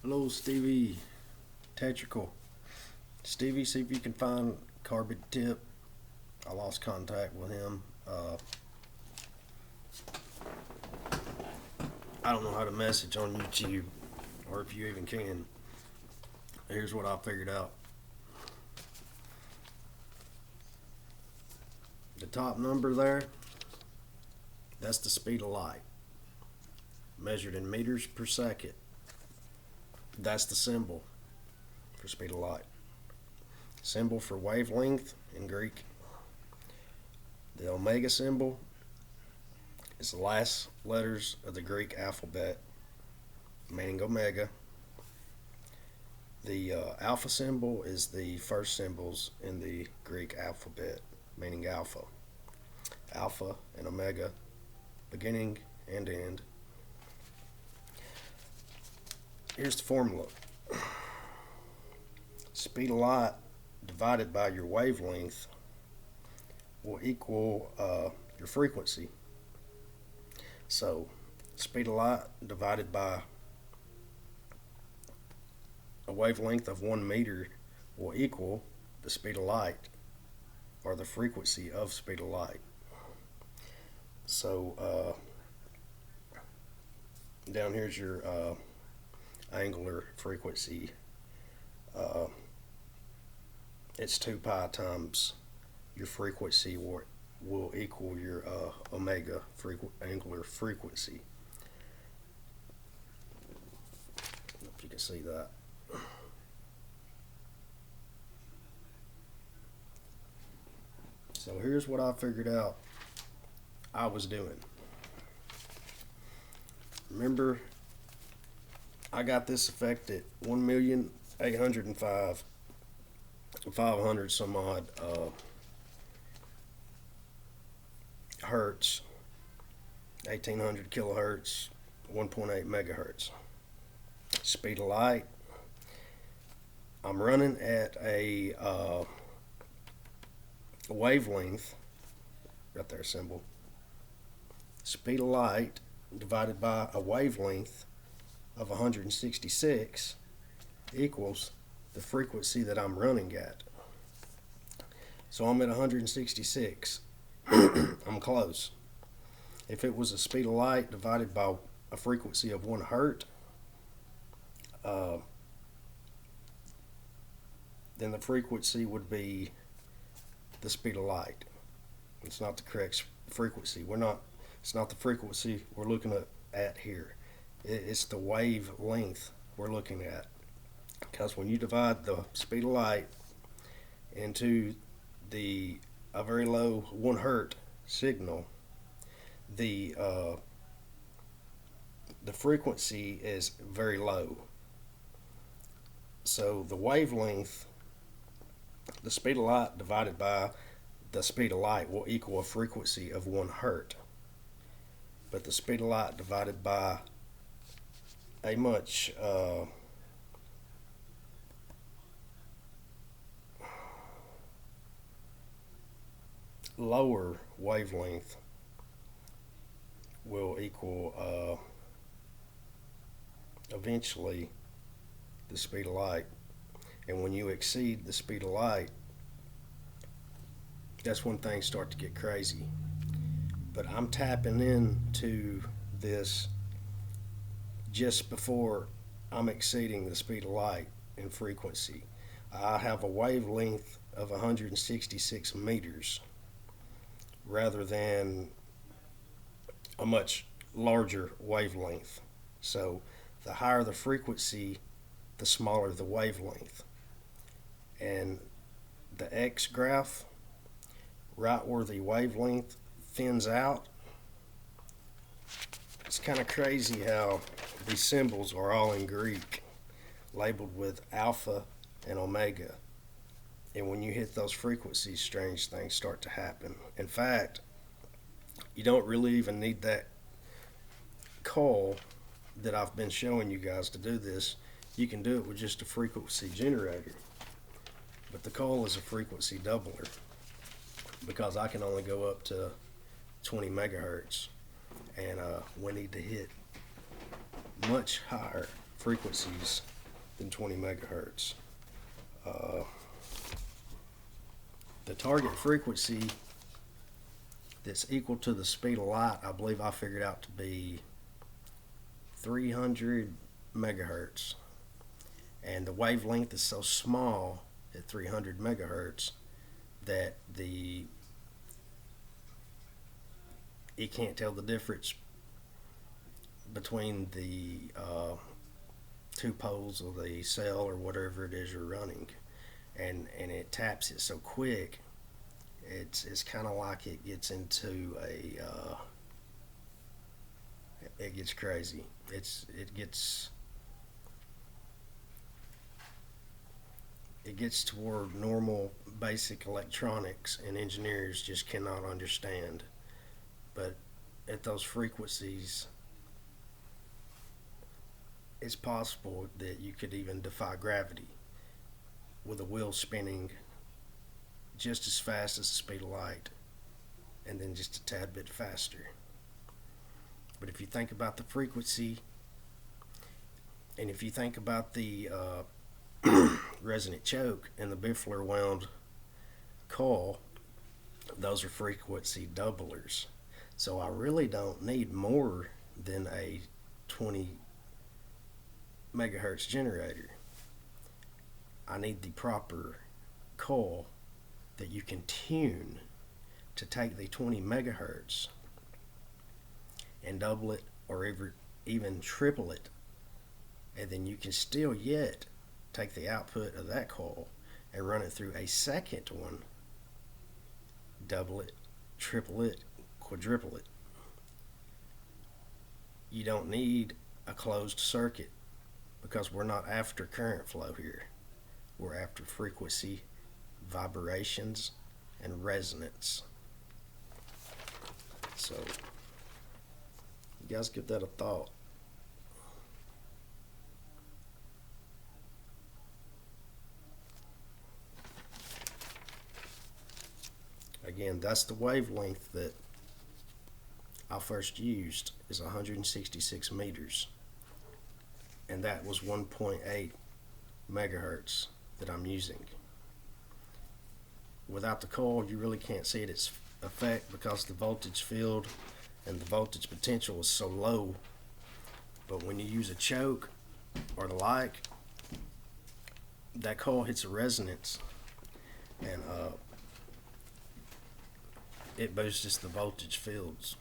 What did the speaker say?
Hello, Stevie. Tetrical. Stevie, see if you can find Carbon Tip. I lost contact with him. I don't know how to message on YouTube, or if you even can. Here's what I figured out. The top number there, that's the speed of light, measured in meters per second. That's the symbol for speed of light. Symbol for wavelength in Greek. The omega symbol is the last letters of the Greek alphabet, meaning omega. The alpha symbol is the first symbols in the Greek alphabet, meaning alpha. Alpha and omega, beginning and end. Here's the formula. Speed of light divided by your wavelength will equal your frequency. So, speed of light divided by a wavelength of 1 meter will equal the speed of light, or the frequency of speed of light. So, down here's your angular frequency. It's 2 pi times your frequency will equal your omega angular frequency. I don't know if you can see that. So here's what I figured out I was doing. Remember, I got this effect at 1,805,500 some odd hertz, 1800 kilohertz, 1.8 megahertz. Speed of light, I'm running at a wavelength, right there, symbol. Speed of light divided by a wavelength of 166 equals the frequency that I'm running at. So I'm at 166. I'm close. If it was a speed of light divided by a frequency of 1 hertz, then the frequency would be the speed of light. It's not the correct frequency. It's not the frequency we're looking at here. It's the wavelength we're looking at. Because when you divide the speed of light into a very low 1 hertz signal, the frequency is very low. So the wavelength, the speed of light divided by the speed of light will equal a frequency of 1 hertz. But the speed of light divided by a much lower wavelength will equal eventually the speed of light. And when you exceed the speed of light, that's when things start to get crazy. But I'm tapping into this just before I'm exceeding the speed of light in frequency. I have a wavelength of 166 meters rather than a much larger wavelength. So the higher the frequency, the smaller the wavelength. And the X graph, right where the wavelength thins out, it's kind of crazy how these symbols are all in Greek, labeled with alpha and omega. And when you hit those frequencies, strange things start to happen. In fact, you don't really even need that coil that I've been showing you guys to do this. You can do it with just a frequency generator. But the coil is a frequency doubler, because I can only go up to 20 megahertz, and we need to hit much higher frequencies than 20 megahertz. The target frequency that's equal to the speed of light, I believe I figured out to be 300 megahertz. And the wavelength is so small at 300 megahertz that it can't tell the difference between the two poles of the cell or whatever it is you're running, and it taps it so quick. It's kind of like it gets into it gets crazy. It gets toward normal basic electronics and engineers just cannot understand. But at those frequencies, it's possible that you could even defy gravity with a wheel spinning just as fast as the speed of light, and then just a tad bit faster. But if you think about the frequency, and if you think about the resonant choke and the Biffler wound coil, those are frequency doublers. So I really don't need more than a 20 megahertz generator. I need the proper coil that you can tune to take the 20 megahertz and double it or even triple it, and then you can still yet take the output of that coil and run it through a second one, double it, triple it, quadruple it. You don't need a closed circuit because we're not after current flow here. We're after frequency, vibrations, and resonance. So, you guys give that a thought. Again, that's the wavelength that I first used, is 166 meters. And that was 1.8 megahertz that I'm using. Without the coil, you really can't see its effect because the voltage field and the voltage potential is so low. But when you use a choke or the like, that coil hits a resonance, and it boosts the voltage fields.